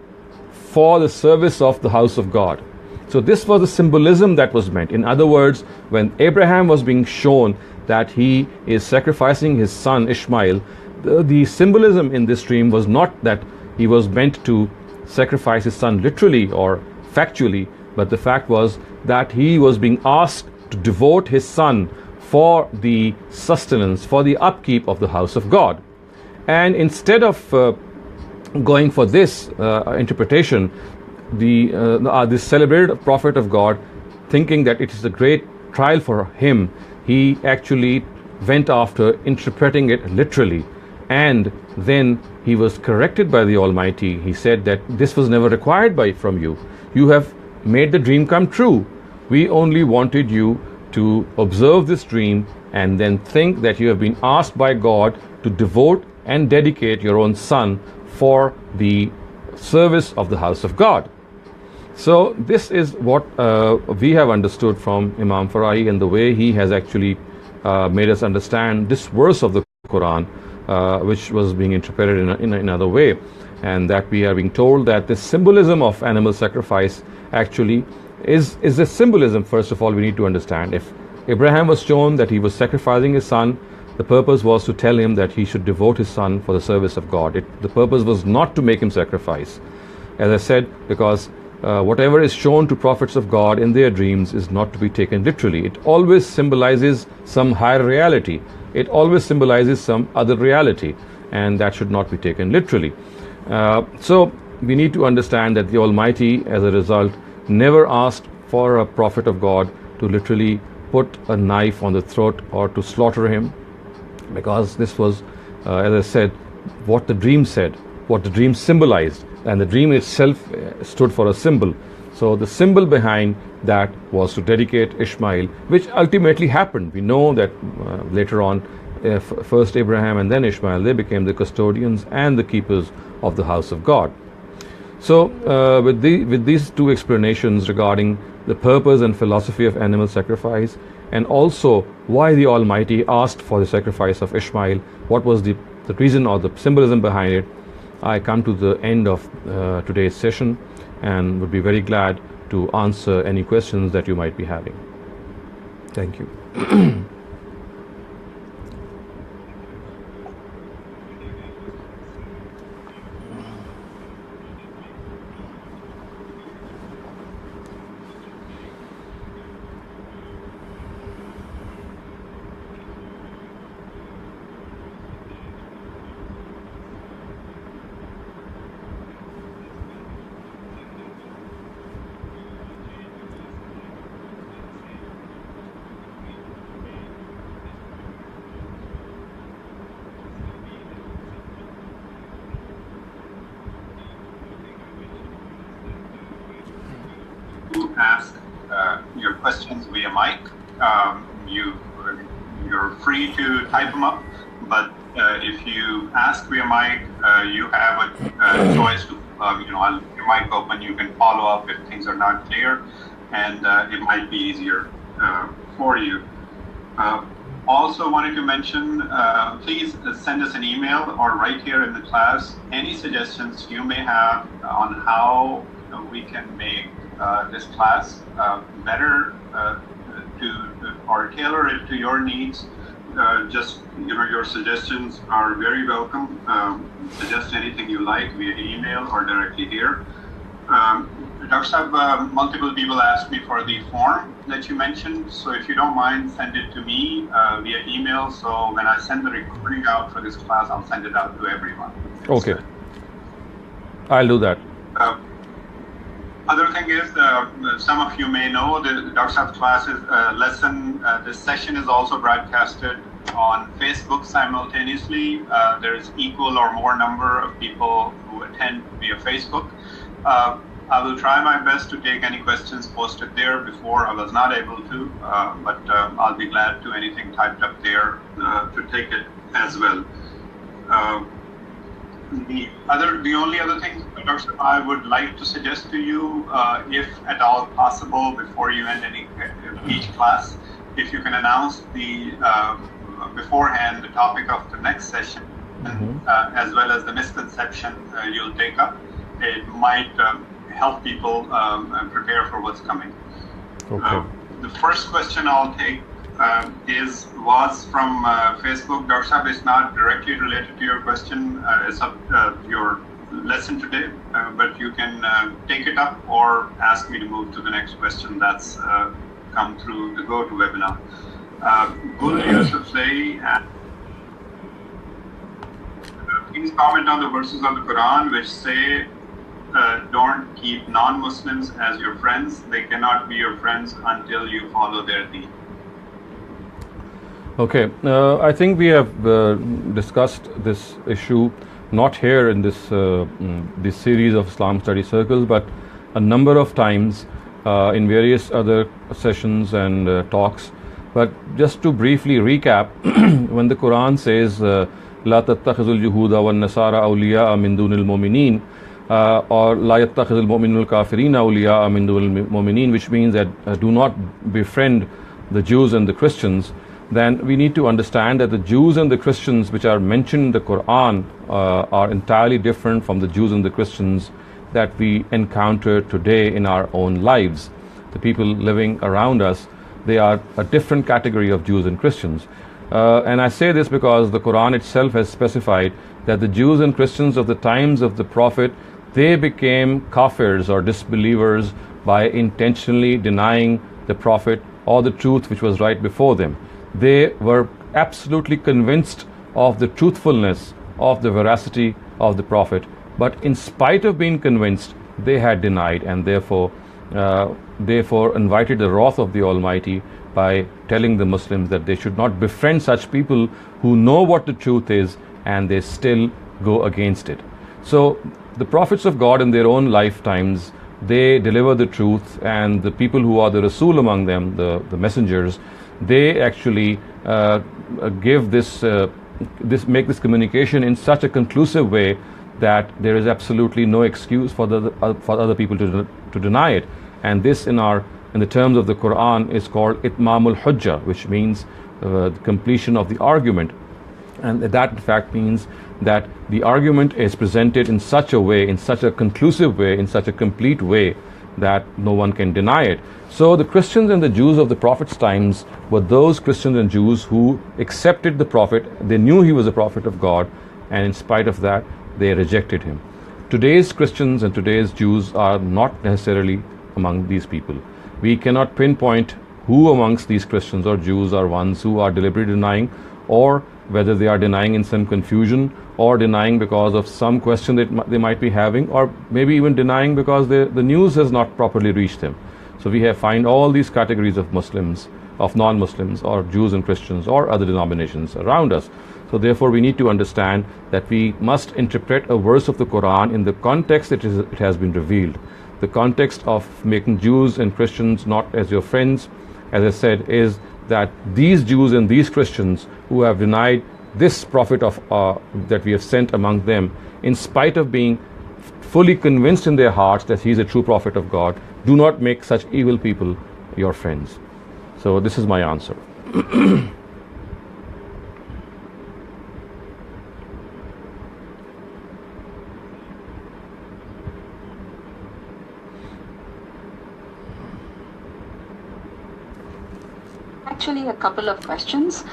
for the service of the house of God. So this was the symbolism that was meant. In other words, when Abraham was being shown that he is sacrificing his son Ishmael, the symbolism in this dream was not that he was meant to sacrifice his son literally or factually, but the fact was that he was being asked to devote his son for the sustenance, for the upkeep of the house of God. And instead of going for this interpretation, this celebrated prophet of God, thinking that it is a great trial for him, he actually went after interpreting it literally. And then he was corrected by the Almighty. He said that this was never required from you. You have made the dream come true. We only wanted you to observe this dream and then think that you have been asked by God to devote and dedicate your own son for the service of the house of God. So this is what we have understood from Imam Farahi, and the way he has actually made us understand this verse of the Quran, which was being interpreted in another way, and that we are being told that this symbolism of animal sacrifice actually is a symbolism. First of all, we need to understand, if Abraham was shown that he was sacrificing his son, the purpose was to tell him that he should devote his son for the service of God. The purpose was not to make him sacrifice. As I said, because whatever is shown to prophets of God in their dreams is not to be taken literally. It always symbolizes some higher reality. It always symbolizes some other reality, and that should not be taken literally. So we need to understand that the Almighty, as a result, never asked for a prophet of God to literally put a knife on the throat or to slaughter him, because this was, as I said, what the dream said, what the dream symbolized, and the dream itself stood for a symbol. So the symbol behind that was to dedicate Ishmael, which ultimately happened. We know that later on, first Abraham and then Ishmael, they became the custodians and the keepers of the house of God. So with these two explanations regarding the purpose and philosophy of animal sacrifice, and also why the Almighty asked for the sacrifice of Ishmael, what was the reason or the symbolism behind it, I come to the end of today's session and would be very glad to answer any questions that you might be having. Thank you. Ask your questions via mic. You're free to type them up, but if you ask via mic, you have a choice to, your mic open. You can follow up if things are not clear, and it might be easier for you. Also wanted to mention, please send us an email or right here in the class any suggestions you may have on how we can make this class better or tailor it to your needs. Your suggestions are very welcome. Suggest anything you like via email or directly here. Dr. Saab, multiple people asked me for the form that you mentioned, so if you don't mind, send it to me via email, so when I send the recording out for this class, I'll send it out to everyone. Okay. I'll do that. Other thing is, some of you may know the Dr. Saab's class is lesson. This session is also broadcasted on Facebook simultaneously. There is equal or more number of people who attend via Facebook. I will try my best to take any questions posted there. Before I was not able to, but I'll be glad to anything typed up there to take it as well. The only other thing, Dr. I would like to suggest to you, if at all possible, before you end each class, if you can announce beforehand the topic of the next session, as well as the misconception you'll take up, it might help people prepare for what's coming. Okay. The first question I'll take was from Facebook. Dr. Saab, it's not directly related to your question, it's your lesson today, but you can take it up or ask me to move to the next question that's come through the GoToWebinar. Gul Yusuf Say, please comment on the verses of the Quran which say, don't keep non-Muslims as your friends. They cannot be your friends until you follow their deen. Okay, I think we have discussed this issue not here in this series of Islam study circles, but a number of times in various other sessions and talks. But just to briefly recap, when the Quran says لا تتخذوا اليهود والنصارى أولياء من دون المؤمنين, or لا يتخذ المؤمنون الكافرين أولياء من دون المؤمنين, which means that do not befriend the Jews and the Christians, then we need to understand that the Jews and the Christians which are mentioned in the Quran are entirely different from the Jews and the Christians that we encounter today in our own lives. The people living around us, they are a different category of Jews and Christians. And I say this because the Quran itself has specified that the Jews and Christians of the times of the Prophet, they became kafirs or disbelievers by intentionally denying the Prophet or the truth which was right before them. They were absolutely convinced of the truthfulness of the veracity of the Prophet, but in spite of being convinced, they had denied, and therefore invited the wrath of the Almighty by telling the Muslims that they should not befriend such people who know what the truth is and they still go against it. So the prophets of God in their own lifetimes, they deliver the truth, and the people who are the Rasul among them, the messengers, they actually give make this communication in such a conclusive way that there is absolutely no excuse for other people to deny it. And this in the terms of the Quran is called itmamul hujjah, which means the completion of the argument. And that in fact means that the argument is presented in such a way, in such a conclusive way, in such a complete way that no one can deny it. So the Christians and the Jews of the Prophet's times were those Christians and Jews who accepted the Prophet. They knew he was a prophet of God, and in spite of that, they rejected him. Today's Christians and today's Jews are not necessarily among these people. We cannot pinpoint who amongst these Christians or Jews are ones who are deliberately denying, or whether they are denying in some confusion, or denying because of some question that they might be having, or maybe even denying because the news has not properly reached them. So we find all these categories of Muslims, of non-Muslims, or Jews and Christians, or other denominations around us. So therefore we need to understand that we must interpret a verse of the Quran in the context it has been revealed. The context of making Jews and Christians not as your friends, as I said, is that these Jews and these Christians who have denied this prophet of that we have sent among them, in spite of being fully convinced in their hearts that he is a true prophet of God, do not make such evil people your friends. So this is my answer. Actually, a couple of questions.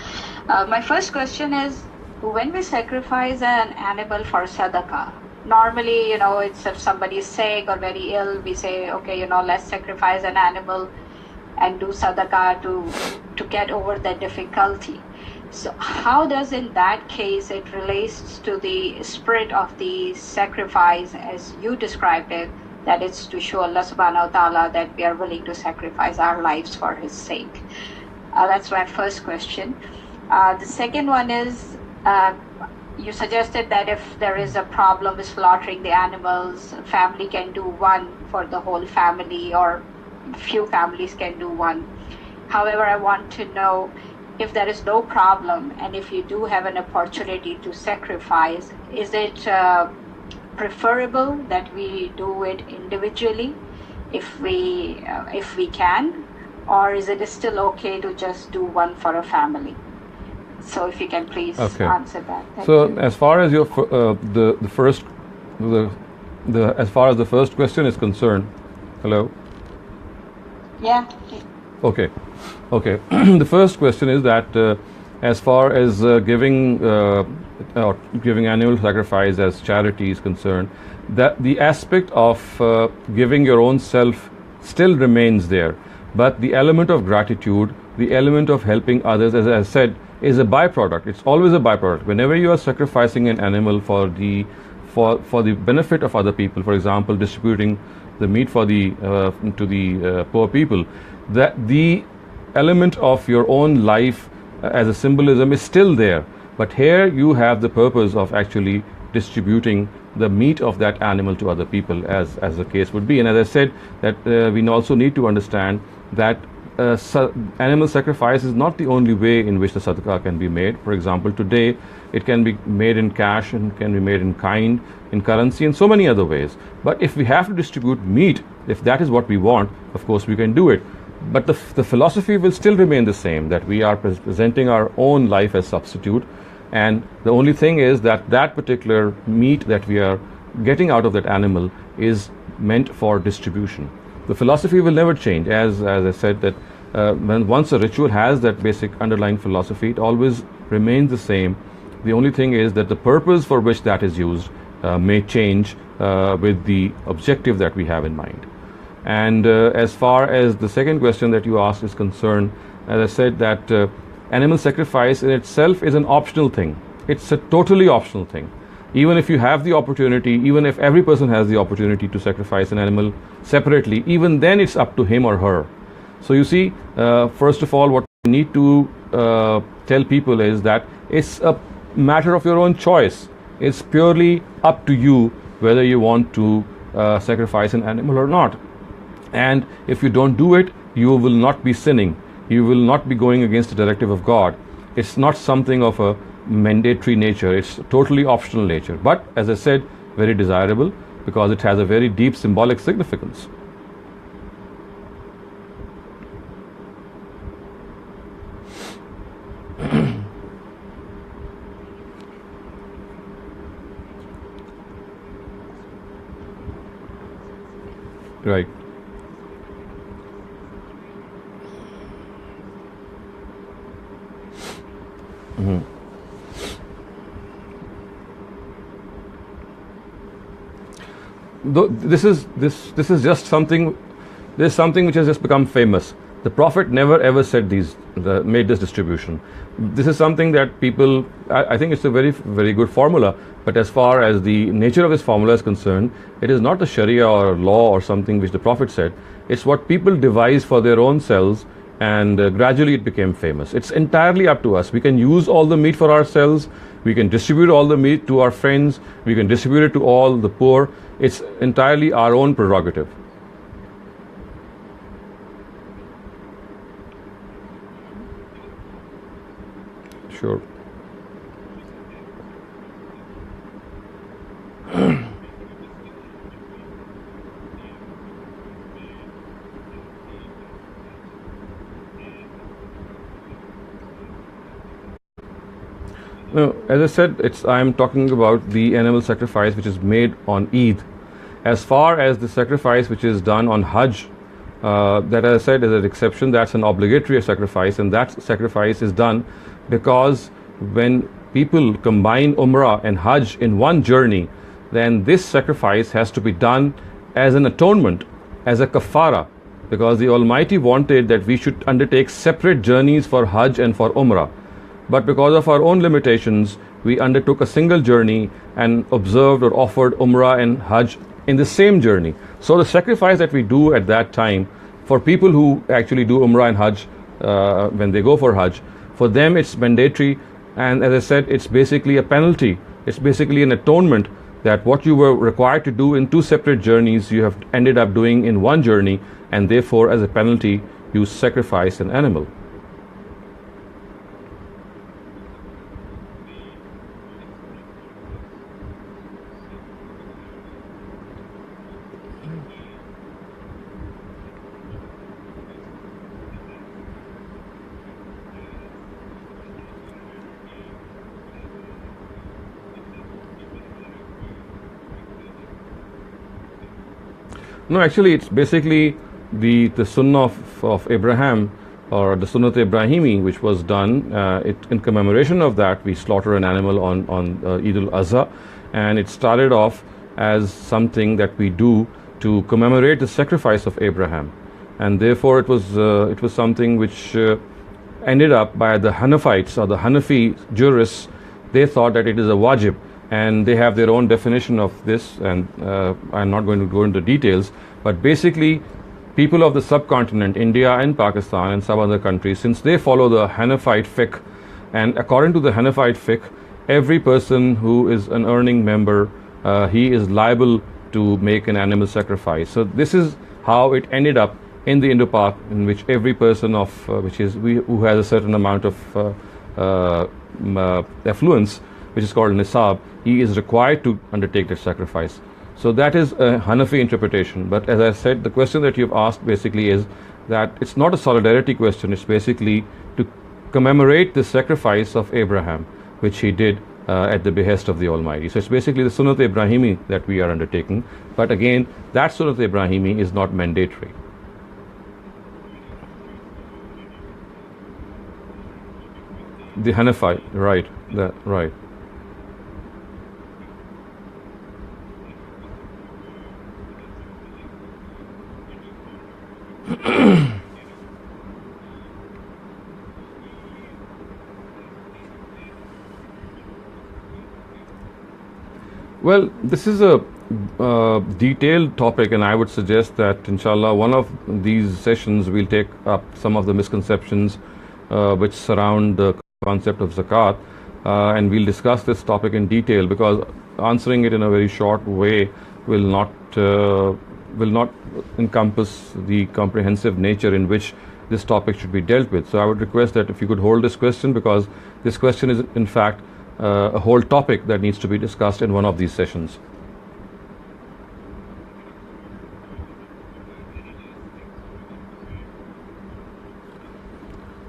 My first question is, when we sacrifice an animal for sadaqah, normally, it's if somebody is sick or very ill, we say, okay, let's sacrifice an animal and do sadaqah to get over the difficulty. So how does in that case it relates to the spirit of the sacrifice as you described it, that it's to show Allah subhanahu wa ta'ala that we are willing to sacrifice our lives for his sake? That's my first question. The second one is, you suggested that if there is a problem with slaughtering the animals, family can do one for the whole family, or few families can do one. However, I want to know, if there is no problem and if you do have an opportunity to sacrifice, is it preferable that we do it individually if we can? Or is it still okay to just do one for a family? So if you can please answer that. Thank you. As far as your as far as the first question is concerned, hello. Yeah. Okay. The first question is that as far as giving animal sacrifice as charity is concerned, that the aspect of giving your own self still remains there. But the element of gratitude, the element of helping others, as I said, is a byproduct. It's always a byproduct. Whenever you are sacrificing an animal for the benefit of other people, for example, distributing the meat for to the poor people, that the element of your own life as a symbolism is still there. But here you have the purpose of actually distributing the meat of that animal to other people, as the case would be. And as I said, that we also need to understand that animal sacrifice is not the only way in which the sadaqah can be made. For example, today it can be made in cash and can be made in kind, in currency, and so many other ways. But if we have to distribute meat, if that is what we want, of course we can do it. But the philosophy will still remain the same, that we are presenting our own life as substitute, and the only thing is that that particular meat that we are getting out of that animal is meant for distribution. The philosophy will never change, as I said, that once a ritual has that basic underlying philosophy, it always remains the same. The only thing is that the purpose for which that is used may change with the objective that we have in mind. And as far as the second question that you asked is concerned, as I said, that animal sacrifice in itself is an optional thing. It's a totally optional thing. Even if you have the opportunity, even if every person has the opportunity to sacrifice an animal separately, even then it's up to him or her. So you see, first of all, what we need to tell people is that it's a matter of your own choice. It's purely up to you whether you want to sacrifice an animal or not. And if you don't do it, you will not be sinning. You will not be going against the directive of God. It's not something of a mandatory nature. It's totally optional nature. But as I said, very desirable because it has a very deep symbolic significance. Right. This is just something. There's something which has just become famous. The Prophet never ever said made this distribution. This is something that people. I think it's a very good formula. But as far as the nature of this formula is concerned, it is not the Sharia or law or something which the Prophet said. It's what people devised for their own selves, and gradually it became famous. It's entirely up to us. We can use all the meat for ourselves. We can distribute all the meat to our friends. We can distribute it to all the poor. It's entirely our own prerogative. Sure. No, as I said, I am talking about the animal sacrifice which is made on Eid. As far as the sacrifice which is done on Hajj, that, as I said, is an exception. That's an obligatory sacrifice, and that sacrifice is done because when people combine Umrah and Hajj in one journey, then this sacrifice has to be done as an atonement, as a kafara, because the Almighty wanted that we should undertake separate journeys for Hajj and for Umrah. But because of our own limitations, we undertook a single journey and observed or offered Umrah and Hajj in the same journey. So the sacrifice that we do at that time, for people who actually do Umrah and Hajj when they go for Hajj, for them it's mandatory, and as I said, it's basically a penalty. It's basically an atonement that what you were required to do in two separate journeys, you have ended up doing in one journey, and therefore as a penalty you sacrifice an animal. No, actually, it's basically the Sunnah of Abraham, or the Sunnat Ibrahimi, which was done. In commemoration of that, we slaughter an animal on Eid al-Azha, and it started off as something that we do to commemorate the sacrifice of Abraham, and therefore it was something which ended up by the Hanafites or the Hanafi jurists. They thought that it is a wajib, and they have their own definition of this, and I'm not going to go into details, but basically people of the subcontinent, India and Pakistan and some other countries, since they follow the Hanafite fiqh, and according to the Hanafite fiqh, every person who is an earning member, he is liable to make an animal sacrifice. So this is how it ended up in the Indo-Pak, in which every person who has a certain amount of affluence, which is called nisab, he is required to undertake that sacrifice. So that is a Hanafi interpretation. But as I said, the question that you've asked basically is that it's not a solidarity question. It's basically to commemorate the sacrifice of Abraham, which he did at the behest of the Almighty. So it's basically the Sunnat Ibrahimi that we are undertaking. But again, that Sunnat Ibrahimi is not mandatory. The Hanafi, right, right. Well, this is a detailed topic, and I would suggest that inshallah one of these sessions we'll take up some of the misconceptions which surround the concept of zakat, and we'll discuss this topic in detail, because answering it in a very short way will not encompass the comprehensive nature in which this topic should be dealt with. So I would request that if you could hold this question, because this question is in fact a whole topic that needs to be discussed in one of these sessions.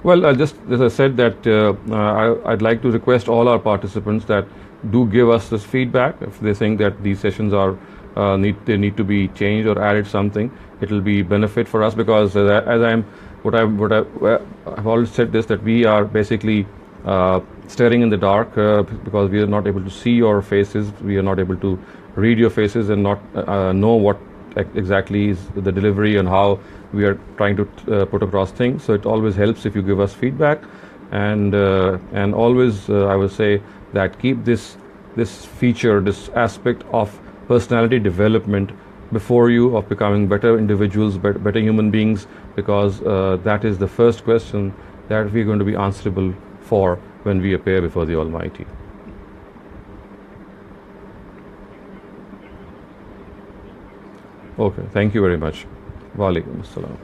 Well, just as I said that I'd like to request all our participants that do give us this feedback if they think that these sessions are they need to be changed or added something, it will be benefit for us, because I've always said this, that we are basically staring in the dark, because we are not able to see your faces, we are not able to read your faces and not know what exactly is the delivery and how we are trying to put across things. So it always helps if you give us feedback, and always I will say that keep this feature, this aspect of personality development before you, of becoming better individuals, better human beings, because that is the first question that we are going to be answerable for when we appear before the Almighty. Okay, thank you very much. Wa alaikum assalam.